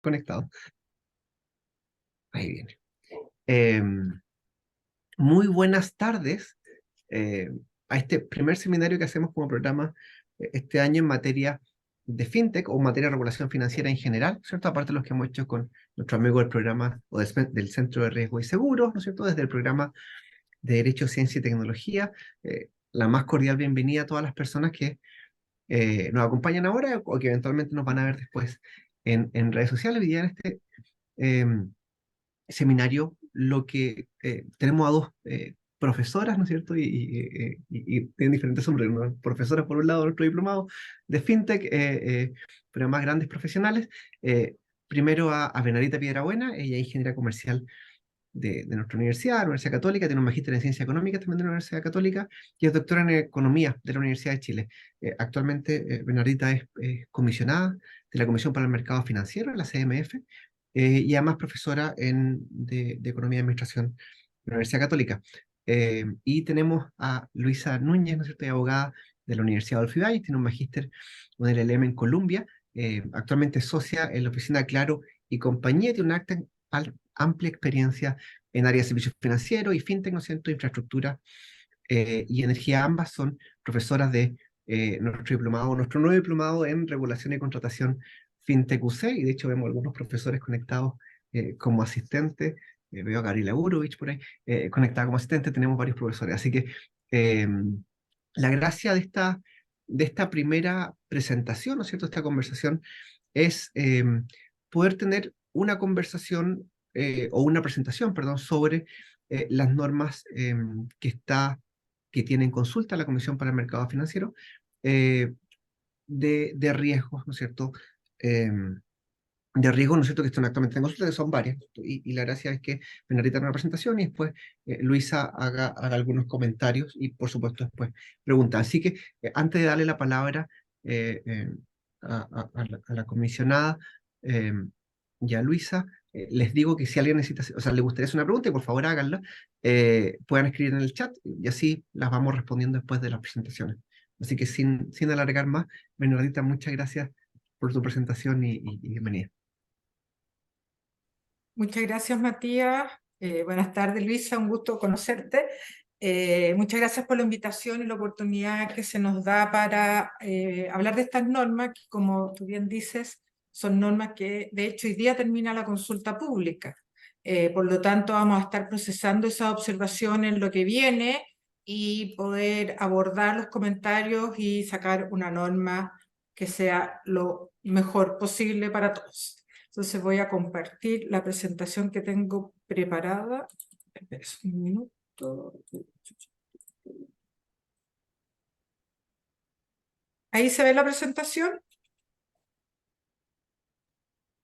Conectado. Ahí viene. Muy buenas tardes eh, a este primer seminario que hacemos como programa este año en materia de fintech o en materia de regulación financiera en general, ¿cierto? Aparte de los que hemos hecho con nuestro amigo del programa o del Centro de Riesgo y Seguros, ¿no es cierto? Desde el programa de Derecho, Ciencia y Tecnología. La más cordial bienvenida a todas las personas que nos acompañan ahora o que eventualmente nos van a ver después en redes sociales. Hoy día en este em, seminario lo que tenemos a dos profesoras, ¿no es cierto? Y tienen diferentes sombreros, ¿no? Profesoras por un lado, nuestro diplomado de FinTech, pero más grandes profesionales. Eh, Primero a Benarita Piedrabuena, ella es ingeniera comercial de nuestra universidad, la Universidad Católica, tiene un magíster en Ciencia Económica también de la Universidad Católica y es doctora en Economía de la Universidad de Chile. Actualmente, Bernardita es comisionada de la Comisión para el Mercado Financiero, la CMF, y además profesora de Economía y Administración de la Universidad Católica. Y tenemos a Luisa Núñez, ¿no es cierto?, abogada de la Universidad Adolfo Ibáñez, tiene un magíster, un LLM en Colombia, actualmente es socia en la oficina Claro y compañía, tiene una amplia experiencia en áreas de servicios financieros y fintech, ¿no es cierto?, infraestructura y energía. Ambas son profesoras de nuestro nuevo diplomado en regulación y contratación fintech UC, y de hecho vemos algunos profesores conectados como asistentes. Veo a Gabriela Urovich por ahí, conectada como asistente. Tenemos varios profesores, así que eh, la gracia de esta primera presentación, ¿no es cierto?, esta conversación, es poder tener una conversación o una presentación, perdón, sobre las normas que tiene en consulta la Comisión para el Mercado Financiero eh, de riesgos, ¿no es cierto? De riesgos, ¿no es cierto?, que están actualmente en consulta, que son varias, y la gracia es que Benarita haga una presentación y después Luisa haga algunos comentarios y por supuesto después preguntas. Así que antes de darle la palabra eh, eh, a la comisionada eh, y a Luisa, les digo que si alguien necesita, o sea, le gustaría hacer una pregunta, y por favor háganla, puedan escribir en el chat y así las vamos respondiendo después de las presentaciones. Así que sin alargar más, Bernardita, muchas gracias por tu presentación y bienvenida. Muchas gracias, Matías. Buenas tardes, Luisa, un gusto conocerte. Muchas gracias por la invitación y la oportunidad que se nos da para hablar de estas normas, que como tú bien dices, son normas que de hecho hoy día termina la consulta pública. Por lo tanto, vamos a estar procesando esas observaciones en lo que viene y poder abordar los comentarios y sacar una norma que sea lo mejor posible para todos. Entonces voy a compartir la presentación que tengo preparada. Espera un minuto. ¿Ahí se ve la presentación?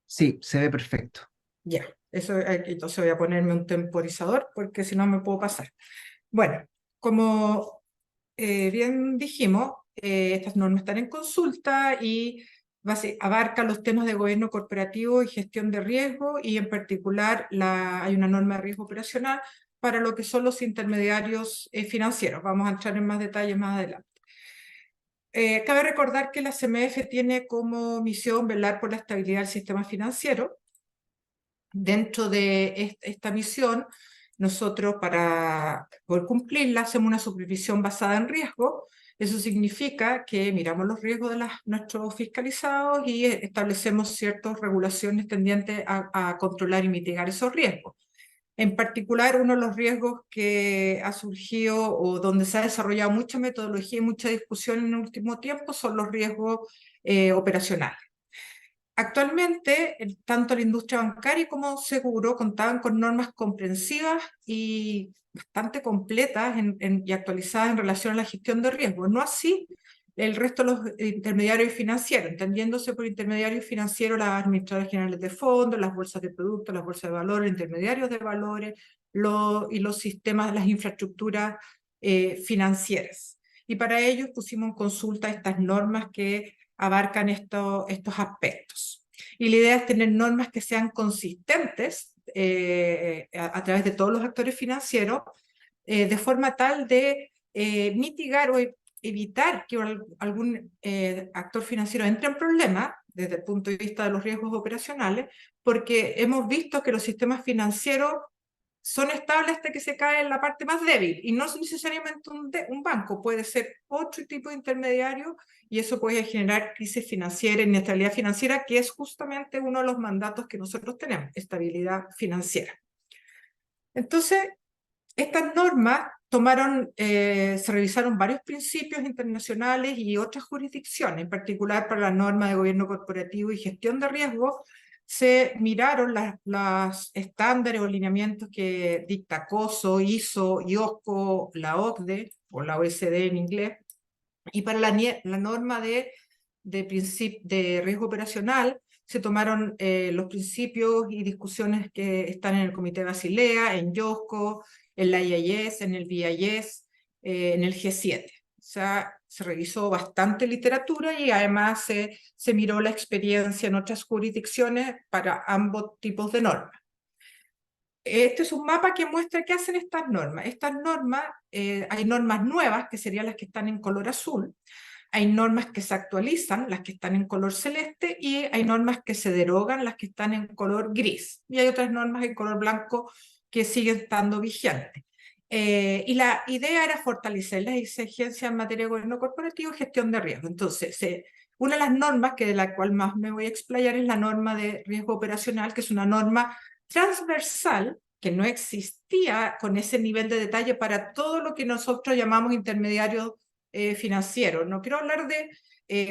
Sí, se ve perfecto. Ya, eso, entonces voy a ponerme un temporizador porque si no me puedo pasar. Bueno, como bien dijimos, estas normas están en consulta y abarcan los temas de gobierno corporativo y gestión de riesgo, y en particular hay una norma de riesgo operacional para lo que son los intermediarios financieros. Vamos a entrar en más detalles más adelante. Cabe recordar que la CMF tiene como misión velar por la estabilidad del sistema financiero. Dentro de esta misión, nosotros para poder cumplirla hacemos una supervisión basada en riesgo. Eso significa que miramos los riesgos de nuestros fiscalizados y establecemos ciertas regulaciones tendientes a controlar y mitigar esos riesgos. En particular, uno de los riesgos que ha surgido o donde se ha desarrollado mucha metodología y mucha discusión en el último tiempo son los riesgos operacionales. Actualmente, tanto la industria bancaria como seguro contaban con normas comprensivas y bastante completas y actualizadas en relación a la gestión de riesgos. No así el resto de los intermediarios financieros, entendiéndose por intermediarios financieros las administradoras generales de fondos, las bolsas de productos, las bolsas de valores, intermediarios de valores y los sistemas, las infraestructuras financieras. Y para ello pusimos en consulta estas normas que abarcan estos aspectos. Y la idea es tener normas que sean consistentes a través de todos los actores financieros, de forma tal de mitigar o evitar que algún actor financiero entre en problemas desde el punto de vista de los riesgos operacionales, porque hemos visto que los sistemas financieros son estables hasta que se cae en la parte más débil, y no es necesariamente un banco, puede ser otro tipo de intermediario, y eso puede generar crisis financiera, inestabilidad financiera, que es justamente uno de los mandatos que nosotros tenemos, estabilidad financiera. Entonces, estas normas se revisaron varios principios internacionales y otras jurisdicciones, en particular para la norma de gobierno corporativo y gestión de riesgos. Se miraron los estándares o lineamientos que dicta COSO, ISO, IOSCO, la OCDE, o la OECD en inglés, y para la norma de riesgo operacional se tomaron los principios y discusiones que están en el Comité de Basilea, en IOSCO, en la IAS, en el BIS, en el G7. O sea, se revisó bastante literatura y además se miró la experiencia en otras jurisdicciones para ambos tipos de normas. Este es un mapa que muestra qué hacen estas normas. Estas normas, hay normas nuevas, que serían las que están en color azul, hay normas que se actualizan, las que están en color celeste, y hay normas que se derogan, las que están en color gris. Y hay otras normas en color blanco que siguen estando vigentes. Y la idea era fortalecer las exigencias en materia de gobierno corporativo y gestión de riesgo. Entonces, una de las normas de la cual más me voy a explayar es la norma de riesgo operacional, que es una norma transversal que no existía con ese nivel de detalle para todo lo que nosotros llamamos intermediarios financieros. No quiero hablar de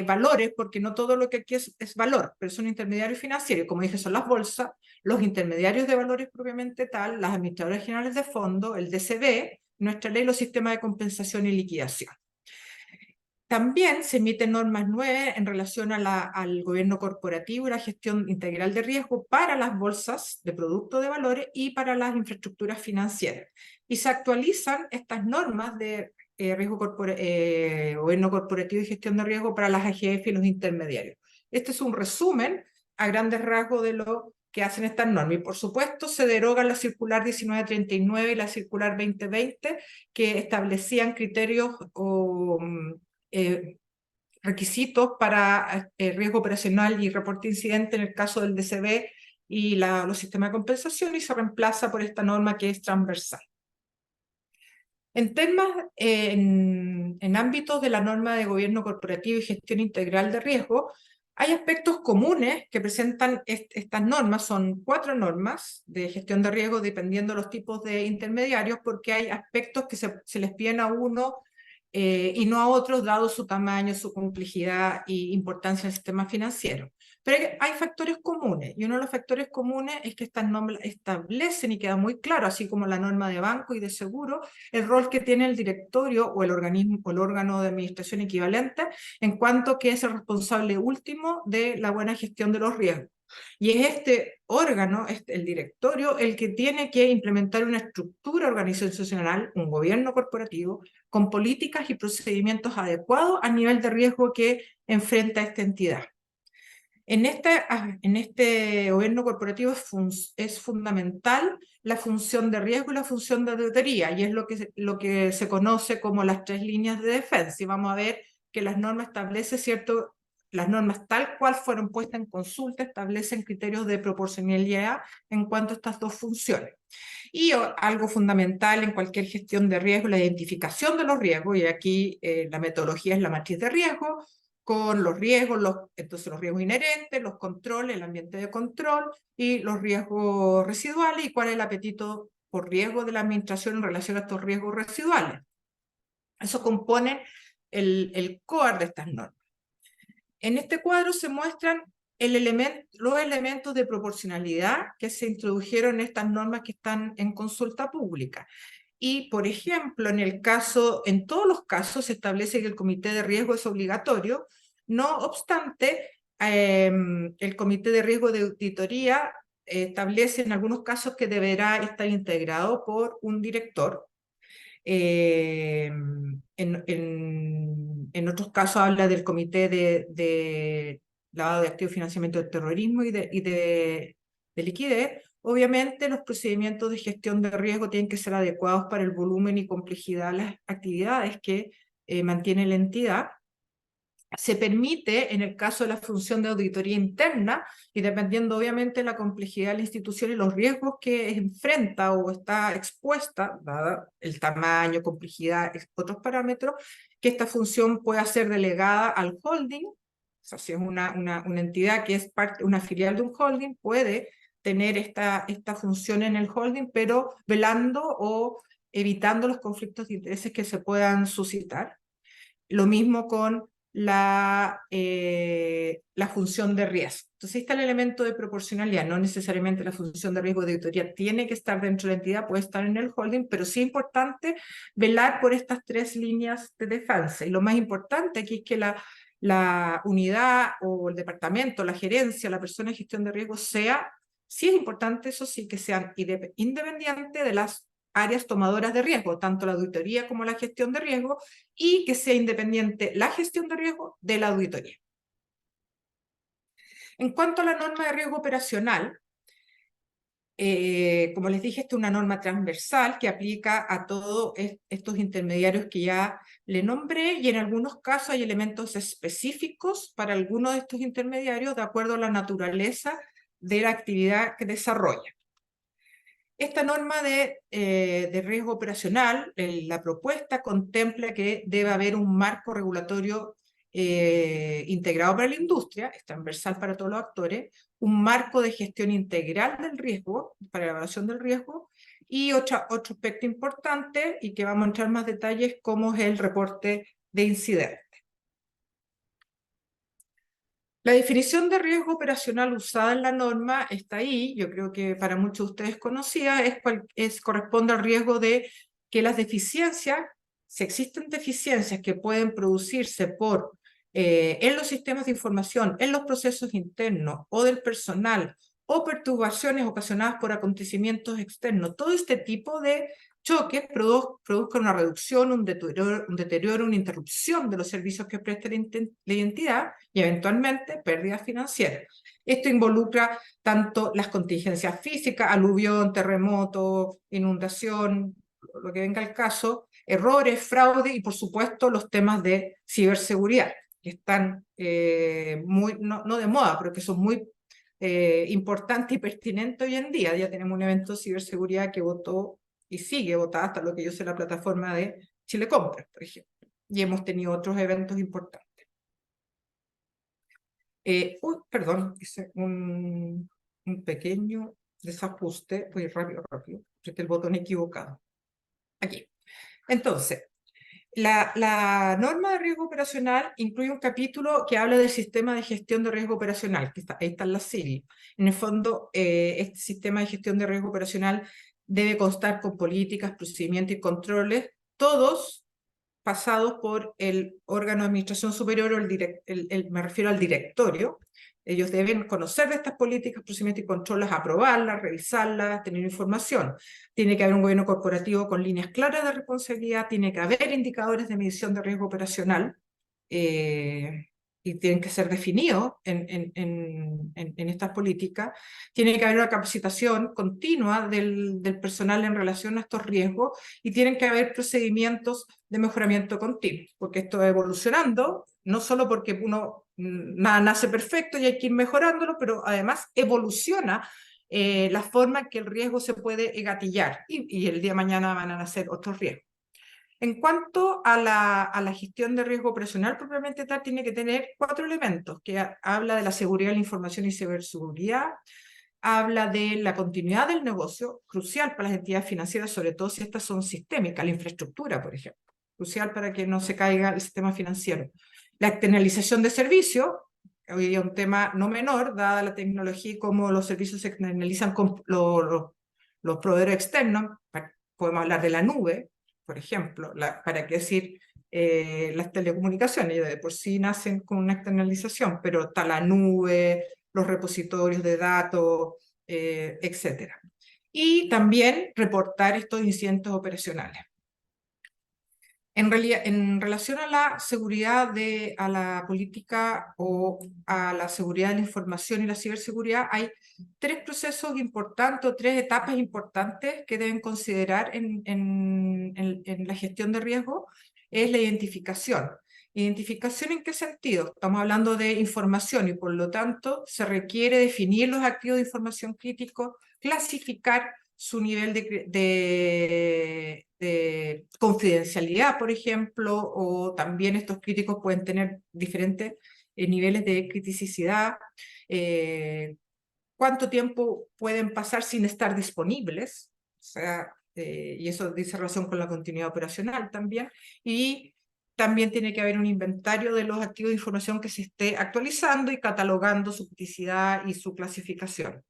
valores, porque no todo lo que aquí es valor, pero son intermediarios financieros. Como dije, son las bolsas, los intermediarios de valores propiamente tal, las administradoras generales de fondos, el DCB, nuestra ley, los sistemas de compensación y liquidación. También se emiten normas nuevas en relación al gobierno corporativo y la gestión integral de riesgo para las bolsas de productos de valores y para las infraestructuras financieras. Y se actualizan estas normas de gobierno corporativo y gestión de riesgo para las AGF y los intermediarios. Este es un resumen a grandes rasgos de lo que hacen estas normas. Y por supuesto se derogan la circular 1939 y la circular 2020, que establecían criterios o requisitos para riesgo operacional y reporte de incidente en el caso del DCB y los sistemas de compensación, y se reemplaza por esta norma que es transversal. En temas, en ámbitos de la norma de gobierno corporativo y gestión integral de riesgo, hay aspectos comunes que presentan estas normas. Son 4 normas de gestión de riesgo dependiendo de los tipos de intermediarios, porque hay aspectos que se les piden a uno y no a otros, dado su tamaño, su complejidad y importancia en el sistema financiero. Pero hay factores comunes, y uno de los factores comunes es que estas normas establecen, y queda muy claro, así como la norma de banco y de seguro, el rol que tiene el directorio o el organismo o el órgano de administración equivalente, en cuanto que es el responsable último de la buena gestión de los riesgos. Y es este órgano, el directorio, el que tiene que implementar una estructura organizacional, un gobierno corporativo, con políticas y procedimientos adecuados al nivel de riesgo que enfrenta esta entidad. En este gobierno corporativo es fundamental la función de riesgo y la función de auditoría, y es lo que se conoce como las 3 líneas de defensa. Y vamos a ver que las normas las normas tal cual fueron puestas en consulta establecen criterios de proporcionalidad en cuanto a estas 2 funciones. Y algo fundamental en cualquier gestión de riesgo, la identificación de los riesgos, y aquí la metodología es la matriz de riesgo, con los riesgos, entonces los riesgos inherentes, los controles, el ambiente de control y los riesgos residuales, y cuál es el apetito por riesgo de la administración en relación a estos riesgos residuales. Eso compone el core de estas normas. En este cuadro se muestran los elementos de proporcionalidad que se introdujeron en estas normas que están en consulta pública. Y, por ejemplo, en todos los casos se establece que el comité de riesgo es obligatorio. No obstante, el comité de riesgo de auditoría establece en algunos casos que deberá estar integrado por un director. En otros casos habla del comité de lavado de activos, financiamiento del terrorismo y de liquidez. Obviamente los procedimientos de gestión de riesgo tienen que ser adecuados para el volumen y complejidad de las actividades que mantiene la entidad. se permite, en el caso de la función de auditoría interna, y dependiendo obviamente de la complejidad de la institución y los riesgos que enfrenta o está expuesta, dada el tamaño, complejidad, otros parámetros, que esta función pueda ser delegada al holding. O sea, si es una entidad que es parte, una filial de un holding, puede tener esta función en el holding, pero velando o evitando los conflictos de intereses que se puedan suscitar. Lo mismo con la función de riesgo. Entonces, ahí está el elemento de proporcionalidad. No necesariamente la función de riesgo de auditoría tiene que estar dentro de la entidad, puede estar en el holding, pero sí es importante velar por estas tres líneas de defensa. Y lo más importante aquí es que la unidad o el departamento, la gerencia, la persona de gestión de riesgo sea, sí es importante, eso sí, que sean independientes de las áreas tomadoras de riesgo, tanto la auditoría como la gestión de riesgo, y que sea independiente la gestión de riesgo de la auditoría. En cuanto a la norma de riesgo operacional, como les dije, esta es una norma transversal que aplica a todos estos intermediarios que ya le nombré, y en algunos casos hay elementos específicos para algunos de estos intermediarios de acuerdo a la naturaleza de la actividad que desarrolla. Esta norma de riesgo operacional, la propuesta contempla que debe haber un marco regulatorio integrado para la industria, es transversal para todos los actores, un marco de gestión integral del riesgo, para la evaluación del riesgo, y otro aspecto importante, y que vamos a entrar en más detalles, como es el reporte de incidentes. La definición de riesgo operacional usada en la norma está ahí, yo creo que para muchos de ustedes conocida, corresponde al riesgo de que las deficiencias, si existen deficiencias que pueden producirse en los sistemas de información, en los procesos internos o del personal, o perturbaciones ocasionadas por acontecimientos externos, todo este tipo de choques produzcan una reducción, un deterioro, una interrupción de los servicios que presta la entidad y eventualmente pérdidas financieras. Esto involucra tanto las contingencias físicas, aluvión, terremoto, inundación, lo que venga al caso, errores, fraude y por supuesto los temas de ciberseguridad, que están no de moda, pero que son muy importantes y pertinentes hoy en día. Ya tenemos un evento de ciberseguridad que votó y sigue votada hasta lo que yo sé la plataforma de Chile Compras, por ejemplo. Y hemos tenido otros eventos importantes. Perdón, hice un pequeño desajuste. Voy rápido. Apreté el botón equivocado. Aquí. Entonces, la norma de riesgo operacional incluye un capítulo que habla del sistema de gestión de riesgo operacional, que ahí están las siglas. En el fondo, este sistema de gestión de riesgo operacional debe constar con políticas, procedimientos y controles, todos pasados por el órgano de administración superior, o me refiero al directorio. Ellos deben conocer de estas políticas, procedimientos y controles, aprobarlas, revisarlas, tener información. Tiene que haber un gobierno corporativo con líneas claras de responsabilidad, tiene que haber indicadores de medición de riesgo operacional, y tienen que ser definidos en estas políticas. Tiene que haber una capacitación continua del personal en relación a estos riesgos, y tienen que haber procedimientos de mejoramiento continuo, porque esto va evolucionando, no solo porque nada nace perfecto y hay que ir mejorándolo, pero además evoluciona la forma en que el riesgo se puede gatillar, y el día de mañana van a nacer otros riesgos. En cuanto a la gestión de riesgo operacional propiamente tal, tiene que tener 4 elementos, que habla de la seguridad de la información y ciberseguridad, habla de la continuidad del negocio, crucial para las entidades financieras, sobre todo si estas son sistémicas, la infraestructura, por ejemplo, crucial para que no se caiga el sistema financiero. La externalización de servicios, hoy día un tema no menor, dada la tecnología y cómo los servicios se externalizan con los proveedores externos. Podemos hablar de la nube, por ejemplo, para qué decir las telecomunicaciones, de por sí nacen con una externalización, pero está la nube, los repositorios de datos, etc. Y también reportar estos incidentes operacionales. En relación a la seguridad, a la política o a la seguridad de la información y la ciberseguridad, hay 3 procesos importantes o 3 etapas importantes que deben considerar en la gestión de riesgo. Es la identificación. ¿Identificación en qué sentido? Estamos hablando de información y por lo tanto se requiere definir los activos de información crítico, clasificar su nivel de confidencialidad, por ejemplo, o también estos críticos pueden tener diferentes niveles de criticidad, cuánto tiempo pueden pasar sin estar disponibles, o sea, y eso dice relación con la continuidad operacional también, y también tiene que haber un inventario de los activos de información que se esté actualizando y catalogando su criticidad y su clasificación.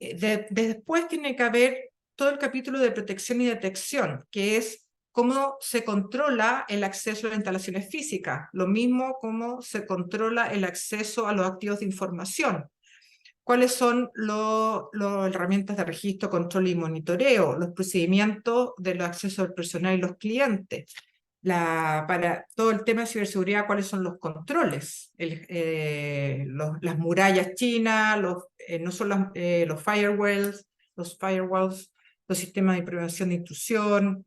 Después tiene que haber todo el capítulo de protección y detección, que es cómo se controla el acceso a las instalaciones físicas, lo mismo como se controla el acceso a los activos de información. ¿Cuáles son las herramientas de registro, control y monitoreo? Los procedimientos del acceso del personal y los clientes. Para todo el tema de ciberseguridad, ¿cuáles son los controles? Las murallas chinas, no son los firewalls, los sistemas de prevención de intrusión,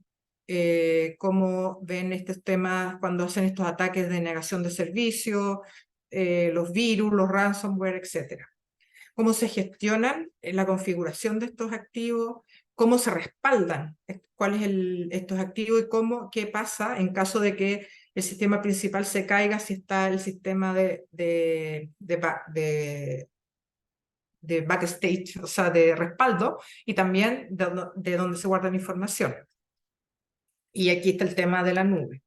cómo ven estos temas cuando hacen estos ataques de negación de servicio, los virus, los ransomware, etc. Cómo se gestionan la configuración de estos activos, cómo se respaldan cuáles estos activos y qué pasa en caso de que el sistema principal se caiga, si está el sistema de backstage, o sea, de respaldo, y también de donde se guarda la información. Y aquí está el tema de la nube.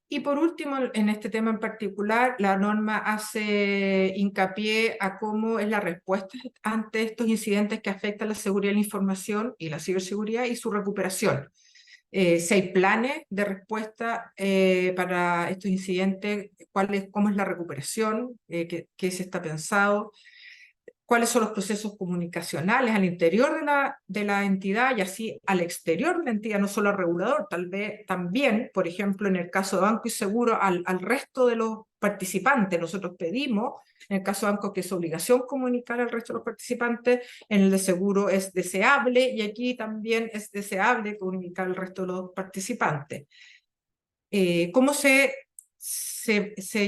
Y por último, en este tema en particular, la norma hace hincapié a cómo es la respuesta ante estos incidentes que afectan la seguridad de la información y la ciberseguridad y su recuperación. Si hay planes de respuesta para estos incidentes, cómo es la recuperación, qué se está pensado, cuáles son los procesos comunicacionales al interior de la entidad y así al exterior de la entidad, no solo al regulador, tal vez también, por ejemplo, en el caso de banco y seguro, al resto de los participantes. Nosotros pedimos, en el caso de banco, que es obligación comunicar al resto de los participantes, en el de seguro es deseable y aquí también es deseable comunicar al resto de los participantes. ¿Cómo se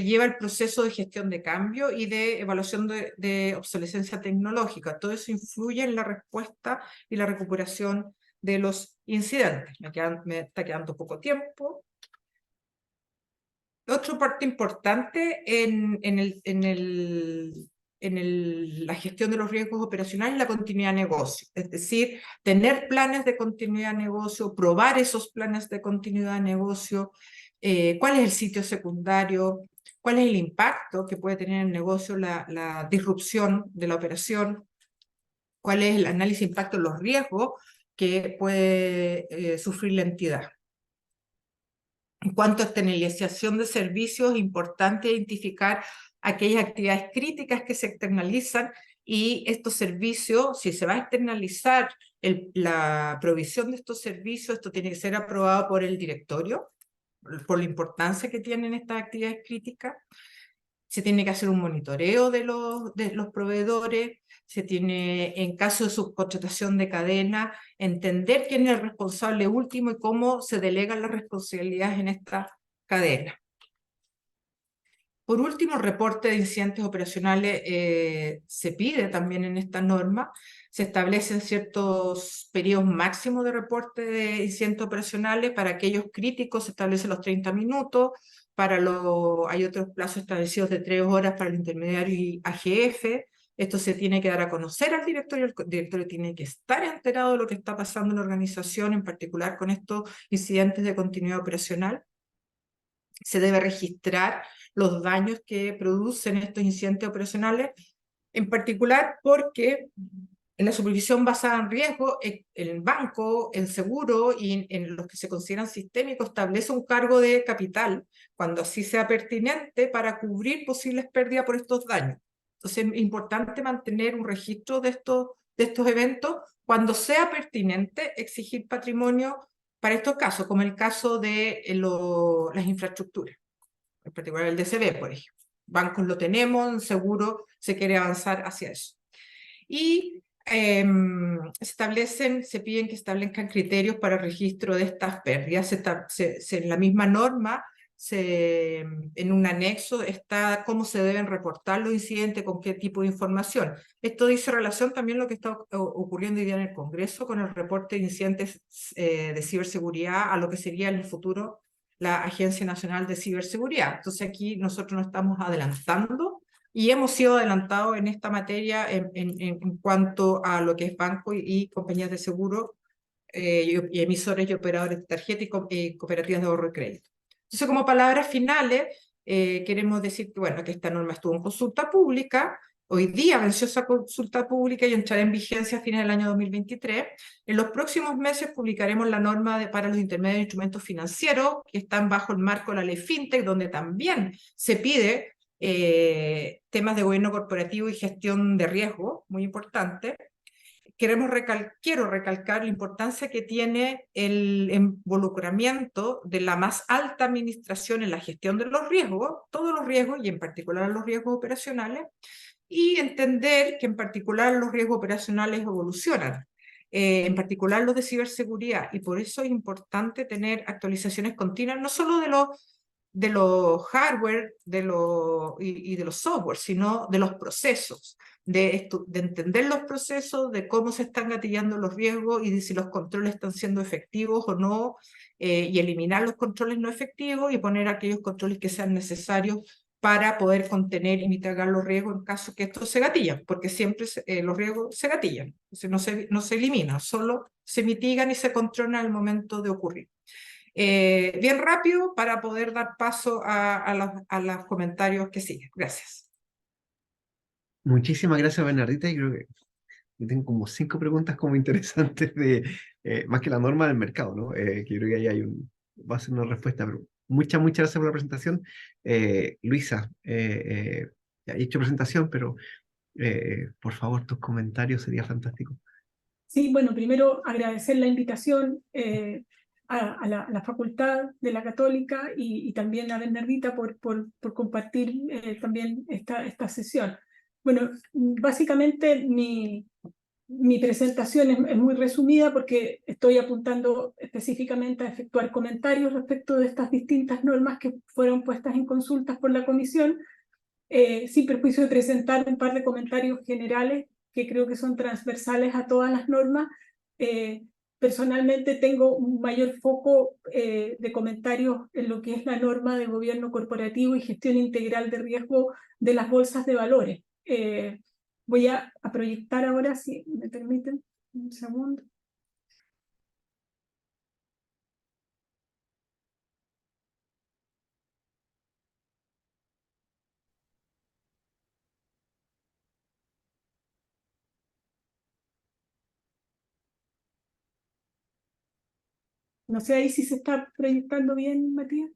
lleva el proceso de gestión de cambio y de evaluación de obsolescencia tecnológica? Todo eso influye en la respuesta y la recuperación de los incidentes. Me está quedando poco tiempo. Otra parte importante la gestión de los riesgos operacionales es la continuidad de negocio, es decir, tener planes de continuidad de negocio, probar esos planes de continuidad de negocio, cuál es el sitio secundario, cuál es el impacto que puede tener en el negocio la disrupción de la operación, cuál es el análisis de impacto de los riesgos que puede sufrir la entidad. En cuanto a externalización de servicios, es importante identificar aquellas actividades críticas que se externalizan y estos servicios, si se va a externalizar la provisión de estos servicios, esto tiene que ser aprobado por el directorio, por la importancia que tienen estas actividades críticas. Se tiene que hacer un monitoreo de los proveedores, se tiene, en caso de subcontratación de cadena, entender quién es el responsable último y cómo se delegan las responsabilidades en esta cadena. Por último, el reporte de incidentes operacionales se pide también en esta norma. Se establecen ciertos periodos máximos de reporte de incidentes operacionales. Para aquellos críticos se establecen los 30 minutos. Hay otros plazos establecidos de 3 horas para el intermediario y AGF. Esto se tiene que dar a conocer al directorio. El directorio tiene que estar enterado de lo que está pasando en la organización, en particular con estos incidentes de continuidad operacional. Se debe registrar los daños que producen estos incidentes operacionales, en particular porque en la supervisión basada en riesgo, el banco, el seguro y en los que se consideran sistémicos establece un cargo de capital cuando así sea pertinente para cubrir posibles pérdidas por estos daños. Entonces es importante mantener un registro de estos eventos cuando sea pertinente exigir patrimonio para estos casos, como el caso de las infraestructuras, en particular el DCB, por ejemplo. Bancos lo tenemos, seguro se quiere avanzar hacia eso. Y se piden que establezcan criterios para el registro de estas pérdidas. En la misma norma en un anexo está cómo se deben reportar los incidentes, con qué tipo de información. Esto dice relación también lo que está ocurriendo hoy día en el Congreso con el reporte de incidentes de ciberseguridad a lo que sería en el futuro la Agencia Nacional de Ciberseguridad. Entonces aquí nosotros nos estamos adelantando y hemos sido adelantados en esta materia en cuanto a lo que es banco y compañías de seguro y emisores y operadores de tarjeta y cooperativas de ahorro y crédito. Entonces, como palabras finales, queremos decir que, bueno, que esta norma estuvo en consulta pública. Hoy día venció esa consulta pública y entrará en vigencia a fines del año 2023. En los próximos meses publicaremos la norma para los intermediarios de instrumentos financieros, que están bajo el marco de la ley FinTech, donde también se pide temas de gobierno corporativo y gestión de riesgo, muy importante. Quiero recalcar la importancia que tiene el involucramiento de la más alta administración en la gestión de los riesgos, todos los riesgos y en particular los riesgos operacionales, y entender que en particular los riesgos operacionales evolucionan, en particular los de ciberseguridad, y por eso es importante tener actualizaciones continuas, no solo de los hardware y de los software, sino de los procesos, de entender los procesos, de cómo se están gatillando los riesgos y de si los controles están siendo efectivos o no, y eliminar los controles no efectivos y poner aquellos controles que sean necesarios para poder contener y mitigar los riesgos en caso que estos se gatillan, porque siempre los riesgos se gatillan, no se eliminan, solo se mitigan y se controlan al momento de ocurrir. Bien rápido para poder dar paso a los comentarios que siguen. Gracias. Muchísimas gracias, Bernardita. Y creo que yo tengo como 5 preguntas como interesantes más que la norma del mercado, ¿no? Que yo creo que ahí va a ser una respuesta, pero muchas gracias por la presentación. Luisa, ya he hecho presentación, pero por favor, tus comentarios sería fantástico. Sí, bueno, primero agradecer la invitación a la Facultad de la Católica y también a Bernardita por compartir también esta sesión. Bueno, básicamente mi presentación es muy resumida porque estoy apuntando específicamente a efectuar comentarios respecto de estas distintas normas que fueron puestas en consultas por la Comisión, sin perjuicio de presentar un par de comentarios generales que creo que son transversales a todas las normas. Personalmente tengo un mayor foco de comentarios en lo que es la norma de gobierno corporativo y gestión integral de riesgo de las bolsas de valores. Voy a proyectar ahora, si me permiten, un segundo. No sé ahí si se está proyectando bien, Matías.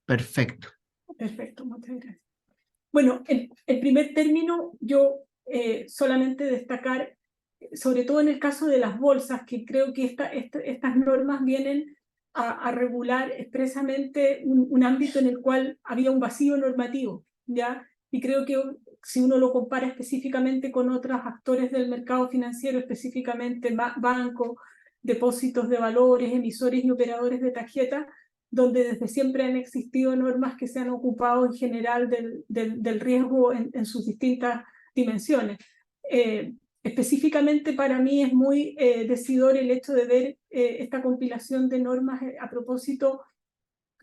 Perfecto. Perfecto, muchas gracias. Bueno, en primer término, yo solamente destacar, sobre todo en el caso de las bolsas, que creo que estas normas vienen a regular expresamente un ámbito en el cual había un vacío normativo, ¿ya? Y creo que si uno lo compara específicamente con otros actores del mercado financiero, específicamente bancos, depósitos de valores, emisores y operadores de tarjetas, donde desde siempre han existido normas que se han ocupado en general del riesgo en sus distintas dimensiones. Específicamente para mí es muy decidor el hecho de ver esta compilación de normas a propósito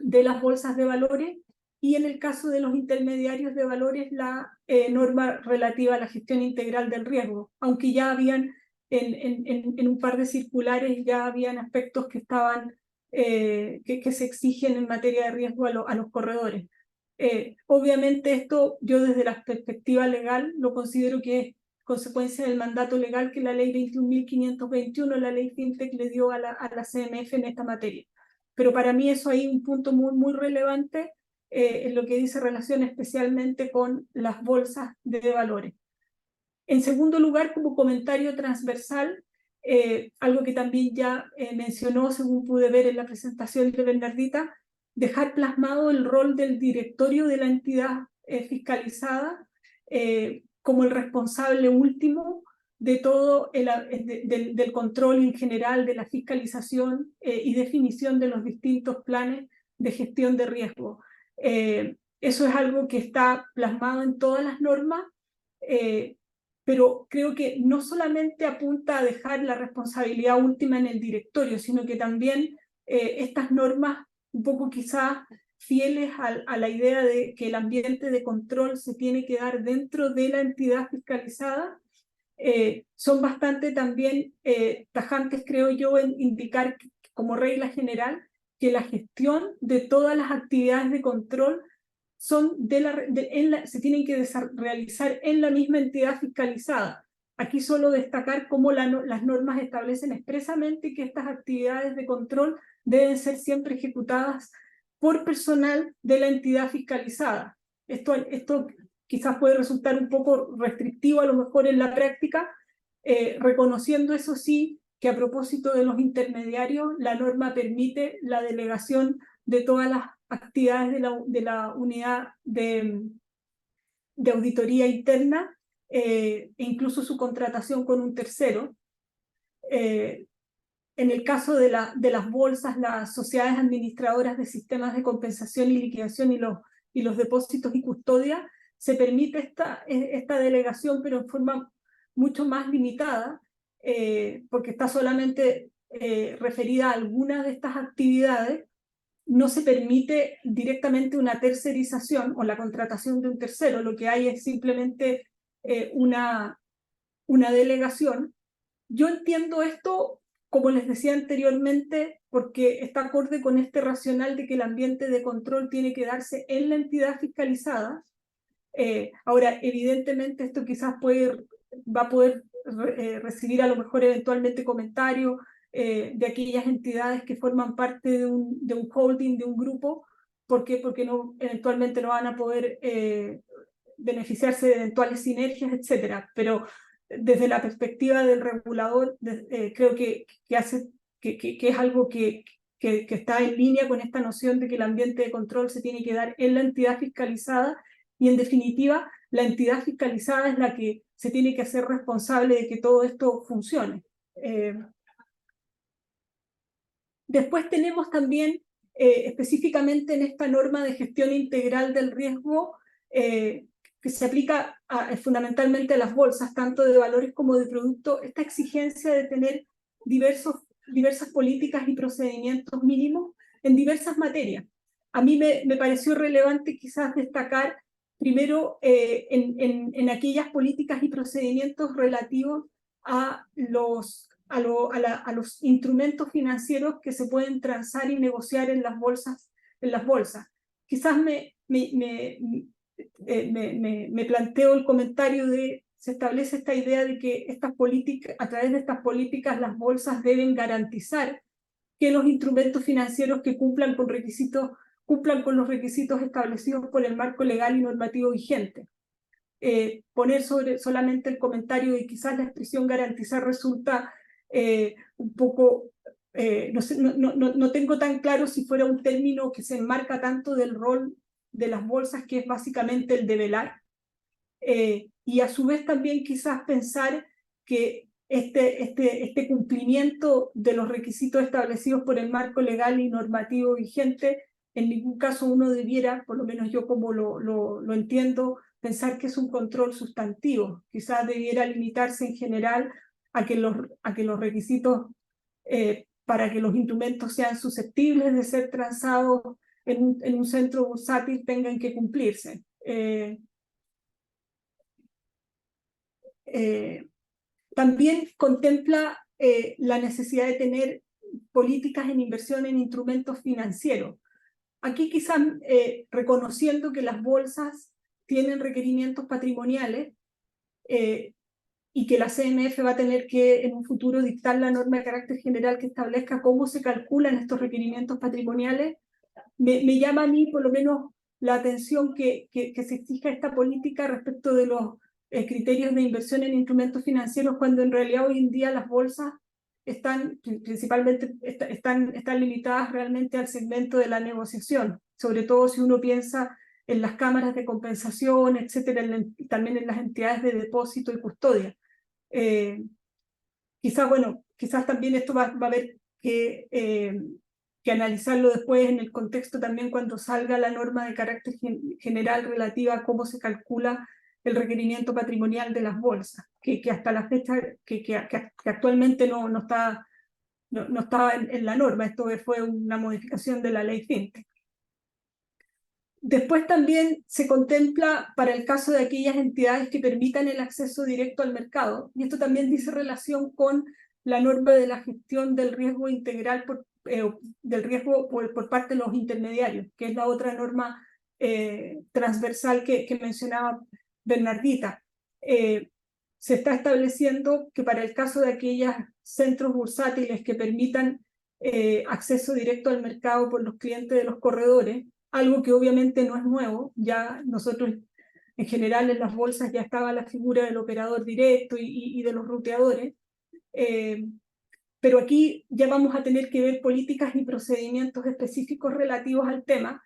de las bolsas de valores y en el caso de los intermediarios de valores la norma relativa a la gestión integral del riesgo, aunque ya habían en un par de circulares ya habían aspectos que estaban que se exigen en materia de riesgo a los corredores. Obviamente esto yo desde la perspectiva legal lo considero que es consecuencia del mandato legal que la ley 21.521, la ley FinTech, le dio a la CMF en esta materia. Pero para mí eso hay un punto muy relevante en lo que dice relación especialmente con las bolsas de valores. En segundo lugar, como comentario transversal, algo que también ya mencionó, según pude ver en la presentación de Bernardita, dejar plasmado el rol del directorio de la entidad fiscalizada como el responsable último de todo del control en general, de la fiscalización y definición de los distintos planes de gestión de riesgo. Eso es algo que está plasmado en todas las normas, pero creo que no solamente apunta a dejar la responsabilidad última en el directorio, sino que también estas normas, un poco quizás fieles a la idea de que el ambiente de control se tiene que dar dentro de la entidad fiscalizada, son bastante también tajantes, creo yo, en indicar como regla general que la gestión de todas las actividades de control son se tienen que realizar en la misma entidad fiscalizada. Aquí solo destacar cómo las normas establecen expresamente que estas actividades de control deben ser siempre ejecutadas por personal de la entidad fiscalizada. Esto quizás puede resultar un poco restrictivo a lo mejor en la práctica, reconociendo eso sí que a propósito de los intermediarios, la norma permite la delegación de todas las actividades de la unidad de auditoría interna e incluso su contratación con un tercero. En el caso de las bolsas, las sociedades administradoras de sistemas de compensación y liquidación y los depósitos y custodia, se permite esta delegación, pero en forma mucho más limitada, porque está solamente referida a algunas de estas actividades. No se permite directamente una tercerización o la contratación de un tercero, lo que hay es simplemente una delegación. Yo entiendo esto, como les decía anteriormente, porque está acorde con este racional de que el ambiente de control tiene que darse en la entidad fiscalizada. Ahora, evidentemente esto quizás va a poder recibir a lo mejor eventualmente comentarios de aquellas entidades que forman parte de un holding, de un grupo. ¿Por qué? Porque eventualmente no van a poder beneficiarse de eventuales sinergias, etcétera. Pero desde la perspectiva del regulador, creo que es algo que está en línea con esta noción de que el ambiente de control se tiene que dar en la entidad fiscalizada, y en definitiva, la entidad fiscalizada es la que se tiene que hacer responsable de que todo esto funcione. Después tenemos también, específicamente en esta norma de gestión integral del riesgo, que se aplica fundamentalmente a las bolsas, tanto de valores como de productos, esta exigencia de tener diversas políticas y procedimientos mínimos en diversas materias. A mí me pareció relevante quizás destacar primero en aquellas políticas y procedimientos relativos a los instrumentos financieros que se pueden transar y negociar en las bolsas. Quizás me planteo el comentario de se establece esta idea de que a través de estas políticas las bolsas deben garantizar que los instrumentos financieros que cumplan con los requisitos establecidos por el marco legal y normativo vigente. Poner solamente el comentario de quizás la expresión garantizar resulta un poco, no tengo tan claro si fuera un término que se enmarca tanto del rol de las bolsas, que es básicamente el de velar, y a su vez también quizás pensar que este cumplimiento de los requisitos establecidos por el marco legal y normativo vigente, en ningún caso uno debiera, por lo menos yo como lo entiendo, pensar que es un control sustantivo. Quizás debiera limitarse en general a que los requisitos para que los instrumentos sean susceptibles de ser transados en un centro bursátil tengan que cumplirse. También contempla la necesidad de tener políticas en inversión en instrumentos financieros. Aquí quizás reconociendo que las bolsas tienen requerimientos patrimoniales y que la CMF va a tener que en un futuro dictar la norma de carácter general que establezca cómo se calculan estos requerimientos patrimoniales, me llama a mí por lo menos la atención que se exija esta política respecto de los criterios de inversión en instrumentos financieros, cuando en realidad hoy en día las bolsas están limitadas realmente al segmento de la negociación, sobre todo si uno piensa en las cámaras de compensación, etcétera, también en las entidades de depósito y custodia. Quizás también esto va a haber que que analizarlo después en el contexto también cuando salga la norma de carácter general relativa a cómo se calcula el requerimiento patrimonial de las bolsas, que hasta la fecha, que actualmente no está en la norma. Esto fue una modificación de la ley FinTech. Después también se contempla para el caso de aquellas entidades que permitan el acceso directo al mercado, y esto también dice relación con la norma de la gestión del riesgo integral del riesgo por parte de los intermediarios, que es la otra norma transversal que mencionaba Bernardita. Se está estableciendo que para el caso de aquellos centros bursátiles que permitan acceso directo al mercado por los clientes de los corredores, algo que obviamente no es nuevo, ya nosotros en general en las bolsas ya estaba la figura del operador directo y de los ruteadores, pero aquí ya vamos a tener que ver políticas y procedimientos específicos relativos al tema.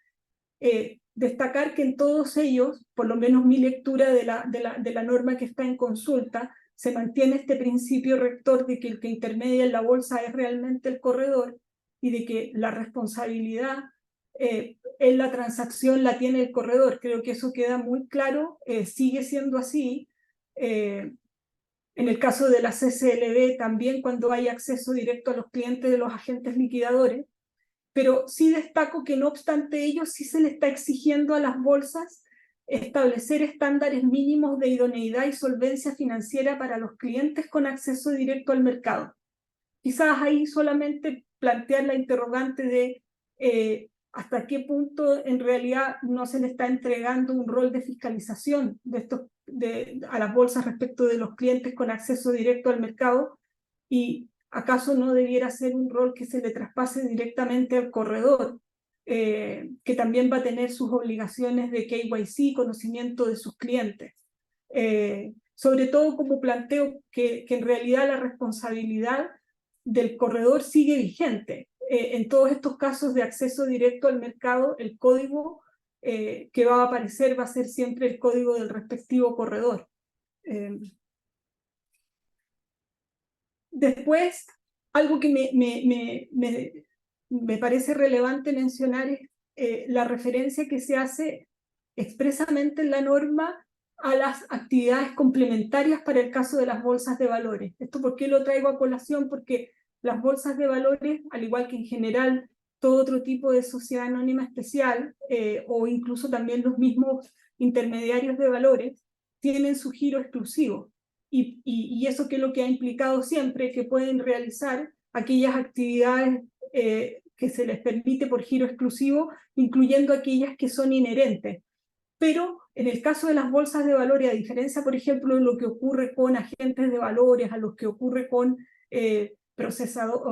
Destacar que en todos ellos, por lo menos mi lectura de la norma que está en consulta, se mantiene este principio rector de que el que intermedia en la bolsa es realmente el corredor y de que la responsabilidad en la transacción la tiene el corredor. Creo que eso queda muy claro, sigue siendo así. En el caso de la CCLB también, cuando hay acceso directo a los clientes de los agentes liquidadores, pero sí destaco que no obstante ello sí se le está exigiendo a las bolsas establecer estándares mínimos de idoneidad y solvencia financiera para los clientes con acceso directo al mercado. Quizás ahí solamente plantear la interrogante de hasta qué punto en realidad no se le está entregando un rol de fiscalización a las bolsas respecto de los clientes con acceso directo al mercado, y acaso no debiera ser un rol que se le traspase directamente al corredor, que también va a tener sus obligaciones de KYC, conocimiento de sus clientes. Sobre todo como planteo que en realidad la responsabilidad del corredor sigue vigente. En todos estos casos de acceso directo al mercado, el código que va a aparecer va a ser siempre el código del respectivo corredor. Después, algo que me parece relevante mencionar es la referencia que se hace expresamente en la norma a las actividades complementarias para el caso de las bolsas de valores. ¿Esto por qué lo traigo a colación? Porque las bolsas de valores, al igual que en general todo otro tipo de sociedad anónima especial, o incluso también los mismos intermediarios de valores, tienen su giro exclusivo. Y eso que es lo que ha implicado siempre, que pueden realizar aquellas actividades que se les permite por giro exclusivo, incluyendo aquellas que son inherentes. Pero en el caso de las bolsas de valores, a diferencia, por ejemplo, de lo que ocurre con agentes de valores, a lo que ocurre con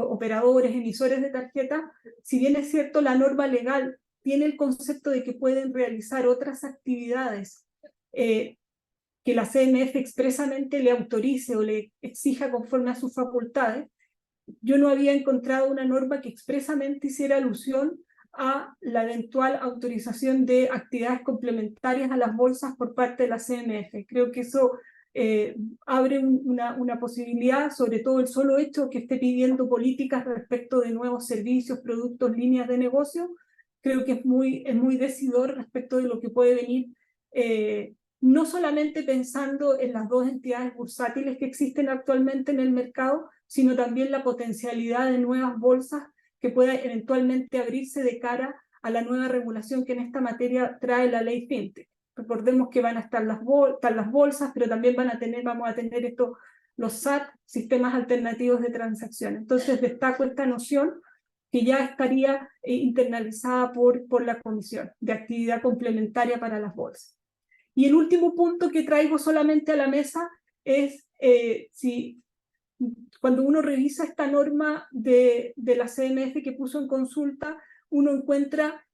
operadores, emisores de tarjeta, si bien es cierto, la norma legal tiene el concepto de que pueden realizar otras actividades que la CMF expresamente le autorice o le exija conforme a sus facultades, yo no había encontrado una norma que expresamente hiciera alusión a la eventual autorización de actividades complementarias a las bolsas por parte de la CMF. Creo que eso abre una posibilidad, sobre todo el solo hecho que esté pidiendo políticas respecto de nuevos servicios, productos, líneas de negocio, creo que es muy decidor respecto de lo que puede venir, no solamente pensando en las dos entidades bursátiles que existen actualmente en el mercado, sino también la potencialidad de nuevas bolsas que pueda eventualmente abrirse de cara a la nueva regulación que en esta materia trae la ley FinTech. Recordemos que van a estar las bolsas, pero también vamos a tener los SAT, sistemas alternativos de transacción. Entonces destaco esta noción que ya estaría internalizada por la Comisión de actividad complementaria para las bolsas. Y el último punto que traigo solamente a la mesa es cuando uno revisa esta norma de la CMF que puso en consulta, uno encuentra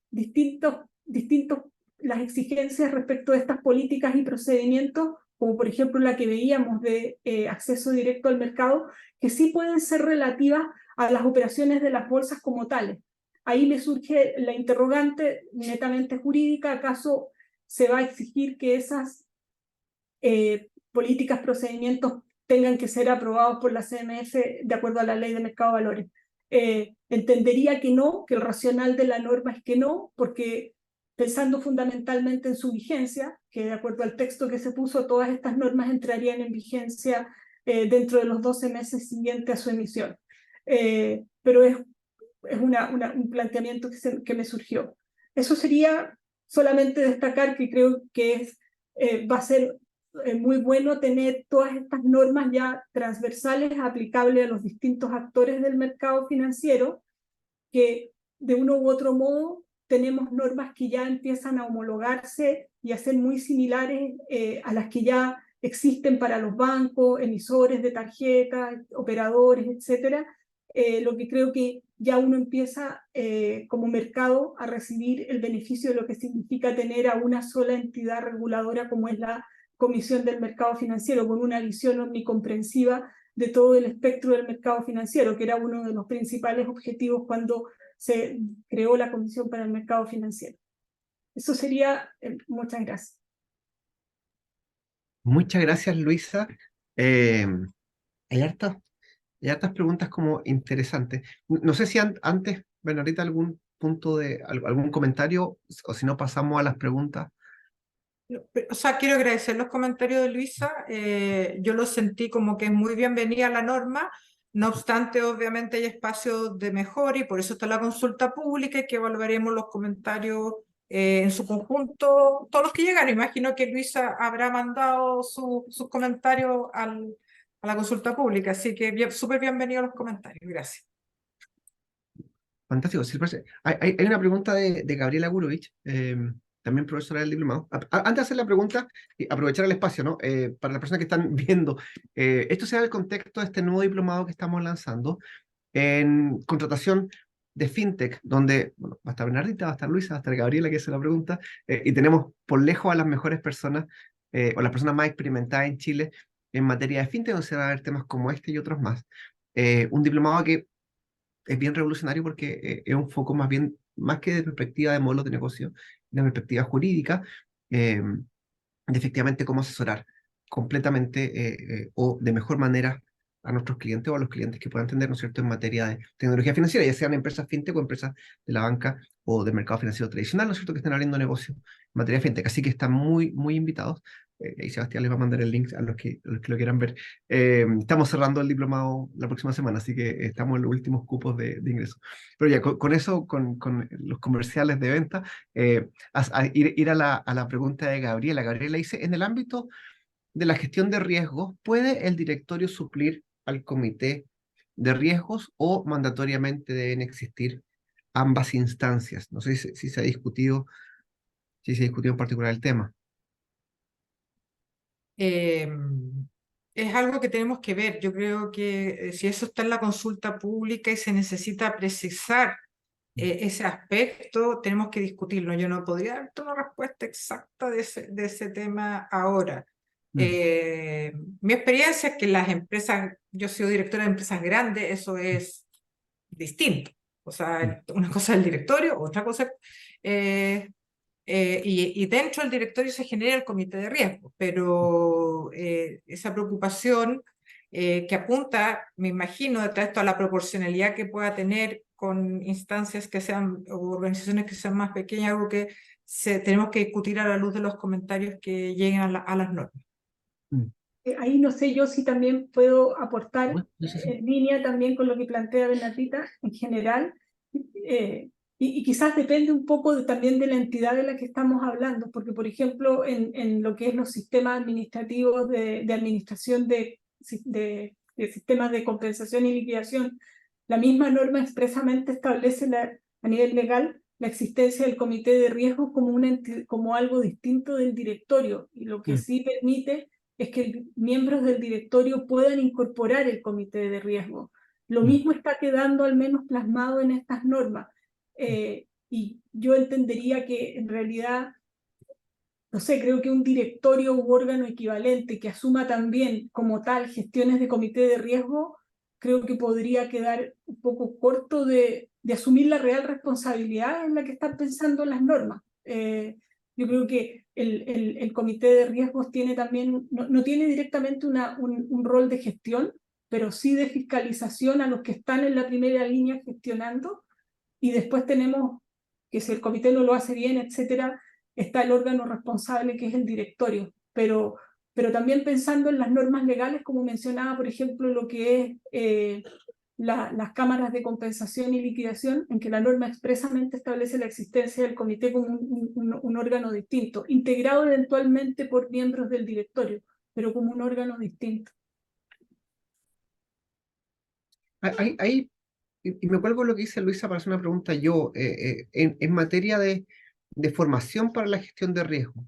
las exigencias respecto de estas políticas y procedimientos, como por ejemplo la que veíamos de acceso directo al mercado, que sí pueden ser relativas a las operaciones de las bolsas como tales. Ahí me surge la interrogante netamente jurídica: ¿acaso se va a exigir que esas políticas, procedimientos tengan que ser aprobados por la CMF de acuerdo a la ley de mercado de valores? entendería que no, que el racional de la norma es que no, porque pensando fundamentalmente en su vigencia, que de acuerdo al texto que se puso, todas estas normas entrarían en vigencia dentro de los 12 meses siguientes a su emisión. Pero es un planteamiento que me surgió. Eso sería solamente destacar que creo que va a ser muy bueno tener todas estas normas ya transversales aplicables a los distintos actores del mercado financiero, que de uno u otro modo tenemos normas que ya empiezan a homologarse y a ser muy similares a las que ya existen para los bancos, emisores de tarjetas, operadores, etcétera. Lo que creo que ya uno empieza como mercado a recibir el beneficio de lo que significa tener a una sola entidad reguladora como es la Comisión del Mercado Financiero, con una visión omnicomprensiva de todo el espectro del mercado financiero, que era uno de los principales objetivos cuando se creó la Comisión para el Mercado Financiero. Eso sería, muchas gracias. Muchas gracias, Luisa. Hay hartas preguntas como interesantes. No sé si antes, Bernardita, algún punto algún comentario, o si no pasamos a las preguntas. O sea, quiero agradecer los comentarios de Luisa. Yo lo sentí como que es muy bienvenida la norma. No obstante, obviamente hay espacios de mejora y por eso está la consulta pública y que evaluaremos los comentarios en su conjunto, todos los que llegan. Imagino que Luisa habrá mandado sus comentarios a la consulta pública, así que súper bienvenidos los comentarios. Gracias. Fantástico. Sí, parece. Hay una pregunta de Gabriela Gurovich, también profesora del diplomado. Antes de hacer la pregunta, y aprovechar el espacio, ¿no? Para las personas que están viendo, esto se da en el contexto de este nuevo diplomado que estamos lanzando en contratación de fintech, donde bueno, va a estar Bernardita, va a estar Luisa, va a estar Gabriela, que hace la pregunta, y tenemos por lejos a las mejores personas, o las personas más experimentadas en Chile en materia de fintech, donde se van a ver temas como este y otros más. Un diplomado que es bien revolucionario porque es un foco más bien, más que de perspectiva de modelos de negocio, de perspectiva jurídica, de efectivamente cómo asesorar completamente o de mejor manera a nuestros clientes o a los clientes que puedan entender, ¿no es cierto?, en materia de tecnología financiera, ya sean empresas fintech o empresas de la banca o del mercado financiero tradicional, ¿no es cierto?, que estén abriendo negocios en materia de fintech. Así que están muy, muy invitados. Y Sebastián les va a mandar el link a los que lo quieran ver. Estamos cerrando el diplomado la próxima semana, así que estamos en los últimos cupos de ingreso. Pero ya, con eso, con los comerciales de venta, ir a la pregunta de Gabriela. Gabriela dice, en el ámbito de la gestión de riesgos, ¿puede el directorio suplir al comité de riesgos o mandatoriamente deben existir ambas instancias? No sé si se ha discutido, si se ha discutido en particular el tema. Es algo que tenemos que ver. Yo creo que si eso está en la consulta pública y se necesita precisar ese aspecto, tenemos que discutirlo. Yo no podría darte una respuesta exacta de ese tema ahora. Mi experiencia es que las empresas, yo he sido directora de empresas grandes, eso es distinto. O sea, una cosa es el directorio, otra cosa y dentro del directorio se genera el comité de riesgo, pero esa preocupación que apunta, me imagino, detrás de esto a la proporcionalidad que pueda tener con instancias que sean, o organizaciones que sean más pequeñas, algo que tenemos que discutir a la luz de los comentarios que lleguen a las normas. Ahí no sé yo si también puedo aportar Bueno, sí. en línea también con lo que plantea Bernardita en general. Y quizás depende un poco también de la entidad de la que estamos hablando, porque por ejemplo en lo que es los sistemas administrativos de administración de sistemas de compensación y liquidación, la misma norma expresamente establece a nivel legal la existencia del comité de riesgo como algo distinto del directorio, y lo que sí permite es que miembros del directorio puedan incorporar el comité de riesgo. Lo mismo está quedando al menos plasmado en estas normas. Y yo entendería que en realidad, no sé, creo que un directorio u órgano equivalente que asuma también como tal gestiones de comité de riesgo, creo que podría quedar un poco corto de asumir la real responsabilidad en la que están pensando las normas. Yo creo que el comité de riesgos tiene también, no tiene directamente un rol de gestión, pero sí de fiscalización a los que están en la primera línea gestionando, y después tenemos que si el comité no lo hace bien, etcétera, está el órgano responsable que es el directorio, pero también pensando en las normas legales, como mencionaba, por ejemplo, lo que es las cámaras de compensación y liquidación, en que la norma expresamente establece la existencia del comité como un órgano distinto, integrado eventualmente por miembros del directorio, pero como un órgano distinto. Y me cuelgo lo que dice Luisa para hacer una pregunta yo, en materia de formación para la gestión de riesgo.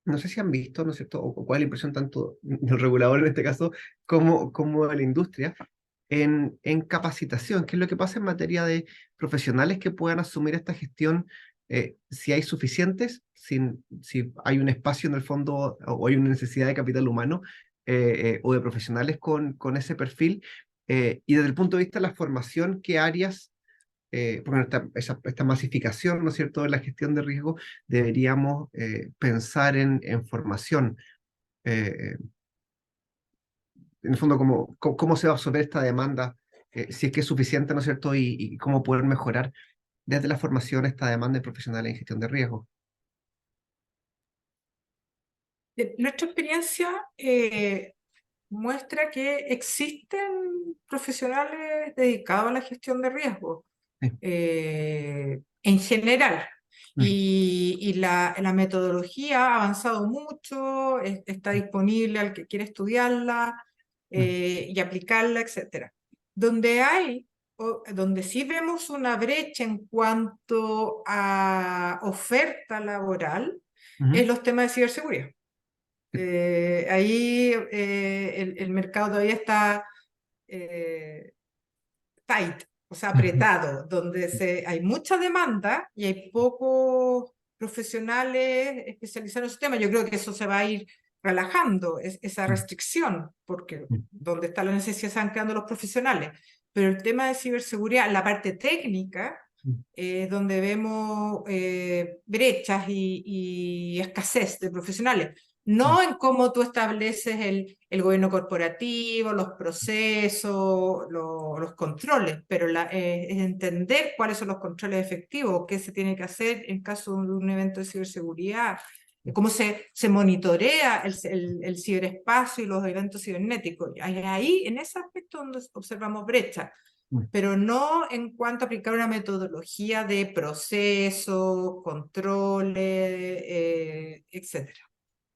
No sé si han visto, ¿no es cierto?, o cuál es la impresión tanto del regulador en este caso como de la industria, en capacitación, qué es lo que pasa en materia de profesionales que puedan asumir esta gestión, si hay suficientes, si hay un espacio en el fondo o hay una necesidad de capital humano o de profesionales con ese perfil, y desde el punto de vista de la formación, qué áreas, porque esta masificación, ¿no es cierto?, de la gestión de riesgo, deberíamos pensar en formación. Eh, en el fondo, cómo se va a absorber esta demanda, si es que es suficiente, ¿no es cierto?, y cómo poder mejorar desde la formación esta demanda de profesionales en gestión de riesgo. Nuestra experiencia muestra que existen profesionales dedicados a la gestión de riesgo Sí. En general. Mm. Y la metodología ha avanzado mucho, está disponible al que quiere estudiarla y aplicarla, etc. Donde sí vemos una brecha en cuanto a oferta laboral es los temas de ciberseguridad. Ahí el mercado todavía está tight, o sea, apretado, donde hay mucha demanda y hay pocos profesionales especializados en ese tema. Yo creo que eso se va a ir relajando, esa restricción, porque donde está la necesidad se van quedando los profesionales. Pero el tema de ciberseguridad, la parte técnica, donde vemos brechas y escasez de profesionales. No en cómo tú estableces el gobierno corporativo, los procesos, los controles, pero es entender cuáles son los controles efectivos, qué se tiene que hacer en caso de un evento de ciberseguridad, cómo se monitorea el ciberespacio y los eventos cibernéticos. Ahí, en ese aspecto, donde observamos brechas, pero no en cuanto a aplicar una metodología de procesos, controles, etc.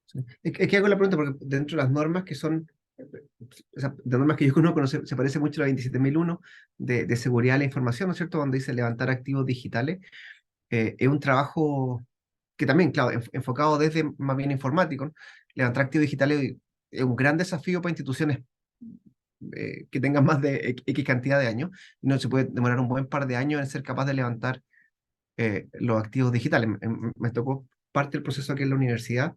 Sí. Es que hago la pregunta porque dentro de las normas que son, o sea, de normas que yo conozco, se parece mucho a la 27001 de seguridad de la información, ¿no es cierto?, donde dice levantar activos digitales. Es un trabajo que también, claro, enfocado desde más bien informático, ¿no? Levantar activos digitales es un gran desafío para instituciones que tengan más de X cantidad de años. No se puede demorar un buen par de años en ser capaz de levantar los activos digitales. Me tocó parte del proceso aquí en la universidad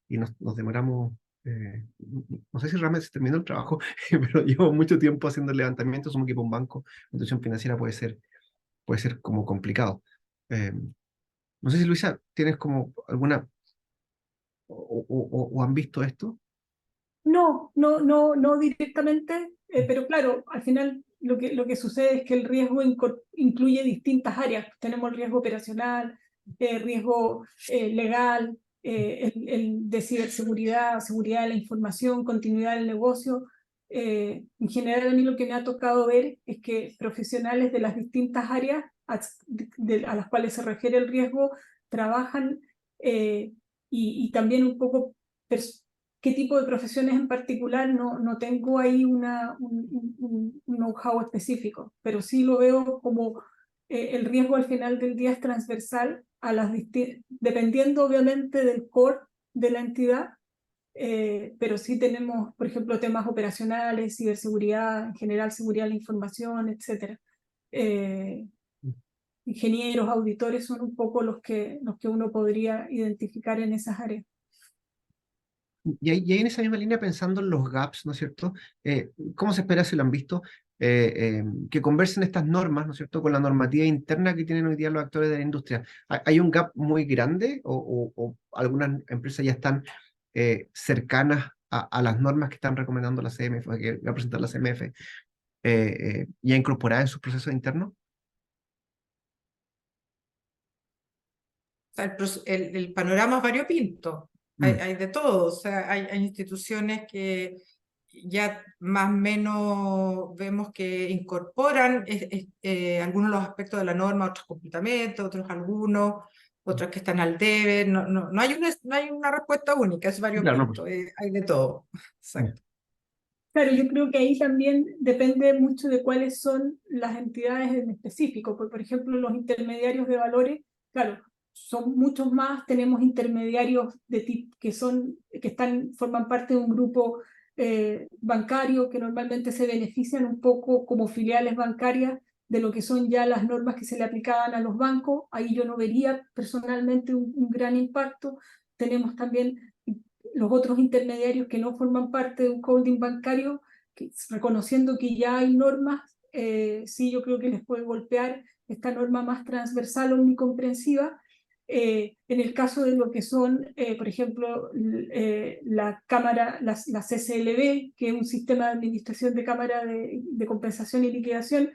y nos demoramos, no sé si realmente se terminó el trabajo, pero llevo mucho tiempo haciendo el levantamiento. Somos equipo un banco, una institución financiera puede ser como complicado. No sé si Luisa, tienes como alguna, o han visto esto. No directamente, pero claro, al final lo que sucede es que el riesgo incluye distintas áreas. Tenemos el riesgo operacional, riesgo legal, el de ciberseguridad, seguridad de la información, continuidad del negocio. En general, a mí lo que me ha tocado ver es que profesionales de las distintas áreas a las cuales se refiere el riesgo trabajan y también un poco qué tipo de profesiones en particular, no tengo ahí un know-how específico, pero sí lo veo como el riesgo al final del día es transversal a dependiendo obviamente del core de la entidad, pero sí tenemos, por ejemplo, temas operacionales, ciberseguridad, en general seguridad de la información, etc. Ingenieros, auditores son un poco los que uno podría identificar en esas áreas. Y ahí en esa misma línea, pensando en los gaps, ¿no es cierto? ¿Cómo se espera, si lo han visto, que conversen estas normas, ¿no es cierto?, con la normativa interna que tienen hoy día los actores de la industria? ¿Hay un gap muy grande o algunas empresas ya están cercanas a las normas que están recomendando la CMF, que va a presentar la CMF, ya incorporadas en sus procesos internos? O sea, el panorama es variopinto, Mm, hay de todo, o sea, hay instituciones que ya más o menos vemos que incorporan algunos de los aspectos de la norma, otros completamente, otros algunos, otras que están al debe, no hay una respuesta única, es claro, no, pues. variopinto, hay de todo. Mm, Exacto. Claro, yo creo que ahí también depende mucho de cuáles son las entidades en específico. Por ejemplo, los intermediarios de valores, claro, son muchos más. Tenemos intermediarios de tipo forman parte de un grupo bancario que normalmente se benefician un poco como filiales bancarias de lo que son ya las normas que se le aplicaban a los bancos. Ahí yo no vería personalmente un gran impacto. Tenemos también los otros intermediarios que no forman parte de un holding bancario, reconociendo que ya hay normas, sí, yo creo que les puede golpear esta norma más transversal o omnicomprensiva. En el caso de lo que son, por ejemplo, la Cámara, la CCLB, que es un sistema de administración de cámara de compensación y liquidación,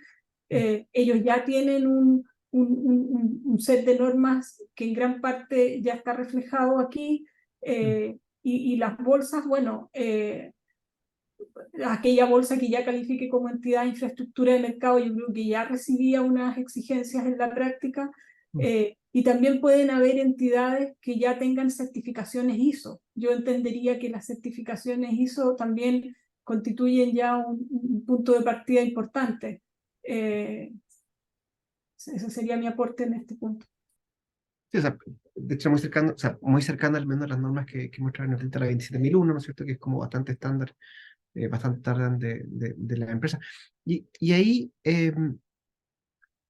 ellos ya tienen un set de normas que en gran parte ya está reflejado aquí. Y las bolsas, bueno, aquella bolsa que ya califique como entidad de infraestructura de mercado, yo creo que ya recibía unas exigencias en la práctica, y también pueden haber entidades que ya tengan certificaciones ISO. Yo entendería que las certificaciones ISO también constituyen ya un punto de partida importante. Ese sería mi aporte en este punto. Sí, o sea, de hecho, muy cercano, o sea, muy cercana al menos a las normas que muestran en la 27001, ¿no es cierto? Que es como bastante estándar, bastante tardan de la empresa. Y ahí,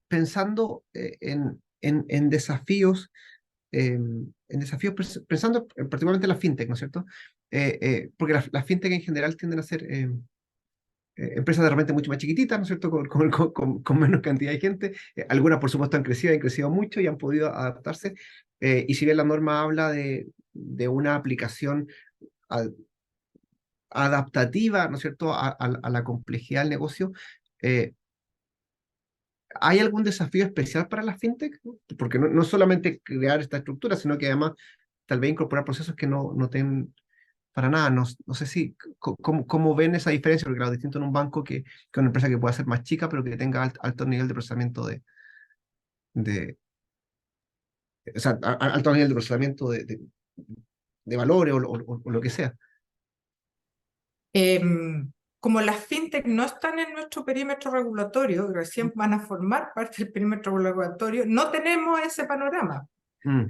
pensando en desafíos, pensando particularmente en la fintech, ¿no es cierto? Porque las fintech en general tienden a ser empresas de repente mucho más chiquititas, ¿no es cierto? Con menos cantidad de gente. Algunas, por supuesto, han crecido mucho y han podido adaptarse. Y si bien la norma habla de una aplicación a- adaptativa, ¿no es cierto?, a la complejidad del negocio, eh, ¿hay algún desafío especial para las fintech? Porque no solamente crear esta estructura, sino que además tal vez incorporar procesos que no tienen para nada. No sé si, cómo ven esa diferencia, porque claro, distinto en un banco que una empresa que pueda ser más chica, pero que tenga alto nivel de procesamiento de o sea, alto nivel de procesamiento de valores o lo que sea. Como las fintech no están en nuestro perímetro regulatorio, recién van a formar parte del perímetro regulatorio, no tenemos ese panorama. Mm,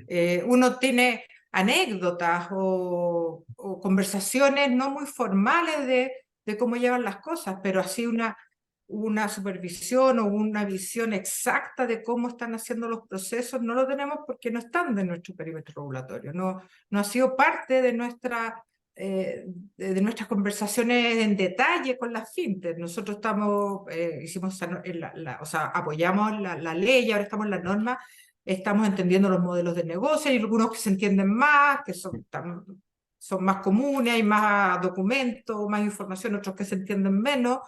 Uno tiene anécdotas o conversaciones no muy formales de cómo llevan las cosas, pero así una supervisión o una visión exacta de cómo están haciendo los procesos no lo tenemos porque no están de nuestro perímetro regulatorio, no ha sido parte de nuestras conversaciones en detalle con las fintech. Nosotros o sea, apoyamos la ley, ahora estamos en la norma, estamos entendiendo los modelos de negocio, hay algunos que se entienden más, que son más comunes, hay más documentos, más información, otros que se entienden menos,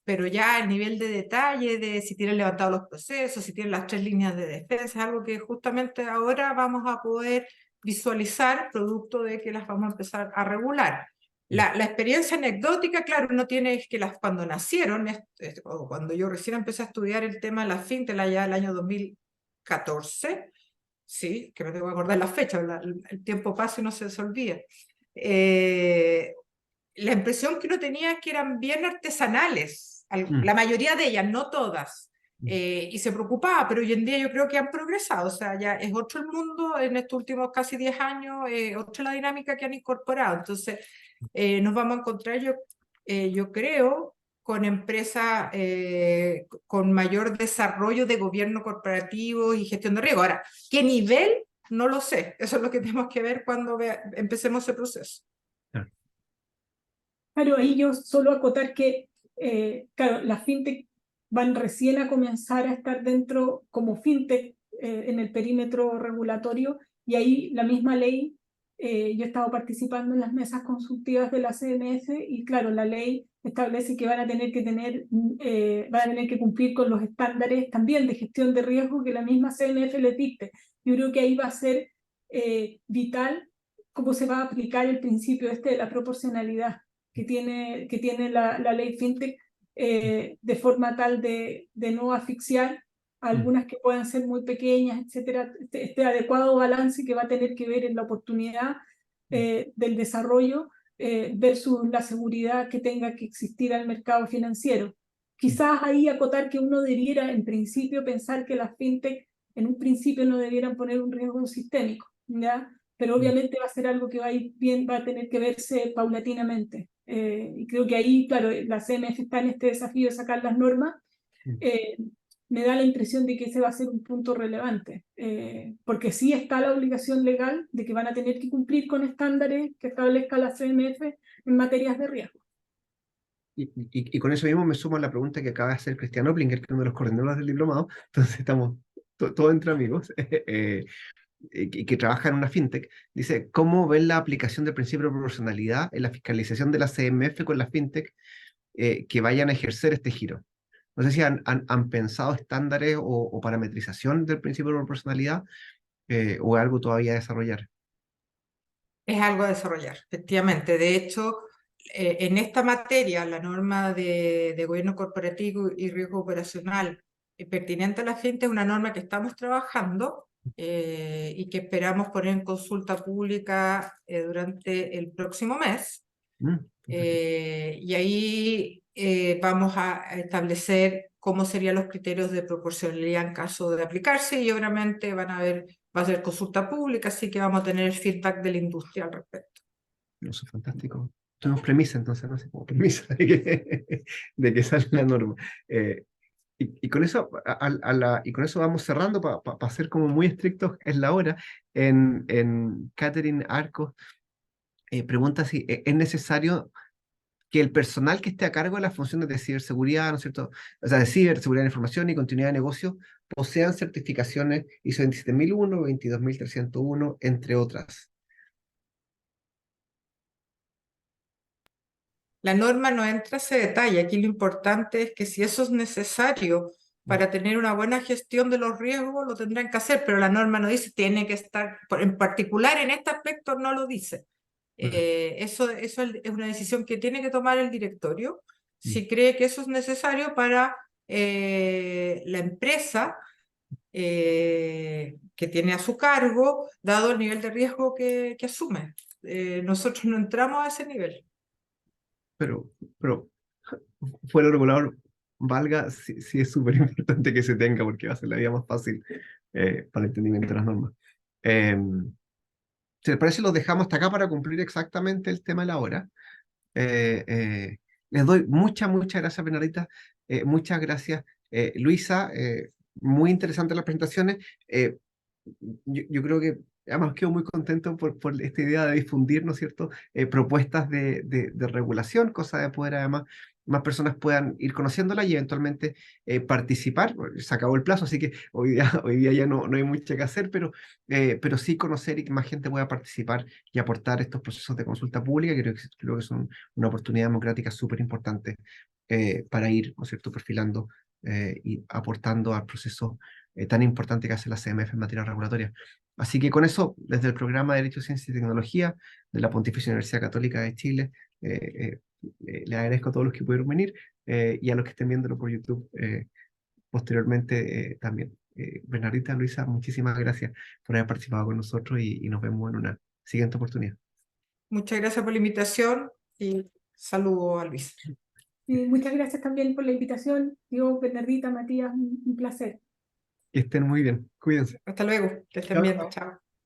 pero ya el nivel de detalle de si tienen levantados los procesos, si tienen las 3 líneas de defensa, es algo que justamente ahora vamos a poder visualizar producto de que las vamos a empezar a regular. La experiencia anecdótica, claro, no tiene que cuando nacieron, o cuando yo recién empecé a estudiar el tema de la fintech, allá el año 2014, sí, que me tengo que acordar la fecha, el tiempo pasa y no se olvida. La impresión que uno tenía es que eran bien artesanales, mm, la mayoría de ellas, no todas, y se preocupaba, pero hoy en día yo creo que han progresado, o sea, ya es otro el mundo en estos últimos casi 10 años, otra la dinámica que han incorporado, entonces nos vamos a encontrar, yo creo, con empresas con mayor desarrollo de gobierno corporativo y gestión de riesgo. Ahora, ¿qué nivel? No lo sé, eso es lo que tenemos que ver cuando empecemos ese proceso. claro. Claro, ahí yo solo acotar que, claro, las fintech van recién a comenzar a estar dentro como fintech en el perímetro regulatorio, y ahí la misma ley Yo he estado participando en las mesas consultivas de la CMF y claro, la ley establece que van a tener que cumplir con los estándares también de gestión de riesgo que la misma CMF les dicte. Yo creo que ahí va a ser vital cómo se va a aplicar el principio de la proporcionalidad que tiene la ley FinTech, de forma tal de no asfixiar a algunas que puedan ser muy pequeñas, etcétera, este adecuado balance que va a tener que ver en la oportunidad del desarrollo versus la seguridad que tenga que existir al mercado financiero. Quizás ahí acotar que uno debiera en principio pensar que las fintech en un principio no debieran poner un riesgo sistémico, ¿ya? Pero obviamente va a ser algo que va a ir bien, va a tener que verse paulatinamente. Y creo que ahí, claro, la CMF está en este desafío de sacar las normas. Me da la impresión de que ese va a ser un punto relevante, porque sí está la obligación legal de que van a tener que cumplir con estándares que establezca la CMF en materias de riesgo. Y con eso mismo me sumo a la pregunta que acaba de hacer Cristian Oplinger, que es uno de los coordinadores del diplomado, entonces estamos todos entre amigos, que trabaja en una fintech. Dice, ¿cómo ven la aplicación del principio de proporcionalidad en la fiscalización de la CMF con la fintech que vayan a ejercer este giro? No sé si han pensado estándares o parametrización del principio de proporcionalidad o algo todavía a desarrollar. Es algo a desarrollar, efectivamente. De hecho, en esta materia, la norma de gobierno corporativo y riesgo operacional pertinente a la gente es una norma que estamos trabajando y que esperamos poner en consulta pública durante el próximo mes. Y ahí vamos a establecer cómo serían los criterios de proporcionalidad en caso de aplicarse y obviamente va a ser consulta pública, así que vamos a tener el feedback de la industria al respecto. Eso es fantástico. Tenemos premisa, entonces, no sé, como premisa de que sale la norma. Y con eso, y con eso vamos cerrando para ser como muy estrictos en la hora. En Catherine Arcos pregunta si es necesario que el personal que esté a cargo de las funciones de ciberseguridad, ¿no es cierto? O sea, de ciberseguridad de información y continuidad de negocio, posean certificaciones ISO 27001, 22301, entre otras. La norma no entra a ese detalle. Aquí lo importante es que si eso es necesario para tener una buena gestión de los riesgos, lo tendrán que hacer, pero la norma no dice tiene que estar, en particular en este aspecto no lo dice. Eso es una decisión que tiene que tomar el directorio si cree que eso es necesario para la empresa que tiene a su cargo, dado el nivel de riesgo que asume. Nosotros no entramos a ese nivel. Pero fuera el regulador, valga, sí es súper importante que se tenga porque va a ser la vida más fácil para el entendimiento de las normas. Si les parece, los dejamos hasta acá para cumplir exactamente el tema de la hora. Les doy muchas gracias, Bernardita. Muchas gracias, Luisa. Muy interesantes las presentaciones. Yo creo que además quedo muy contento por esta idea de difundir, ¿no es cierto?, propuestas de regulación, cosa de poder además más personas puedan ir conociéndola y eventualmente participar. Se acabó el plazo, así que hoy día ya no hay mucho que hacer, pero sí conocer y que más gente pueda participar y aportar estos procesos de consulta pública, que creo que son una oportunidad democrática súper importante para ir, ¿no es cierto?, perfilando y aportando al proceso tan importante que hace la CMF en materia regulatoria. Así que con eso, desde el programa de Derecho, Ciencia y Tecnología de la Pontificia Universidad Católica de Chile, le agradezco a todos los que pudieron venir y a los que estén viéndolo por YouTube posteriormente también. Bernardita, Luisa, muchísimas gracias por haber participado con nosotros y nos vemos en una siguiente oportunidad. Muchas gracias por la invitación y saludo a Luis. Muchas gracias también por la invitación. Diego, Bernardita, Matías, un placer. Que estén muy bien. Cuídense. Hasta luego. Que estén Chao. bien. Chao.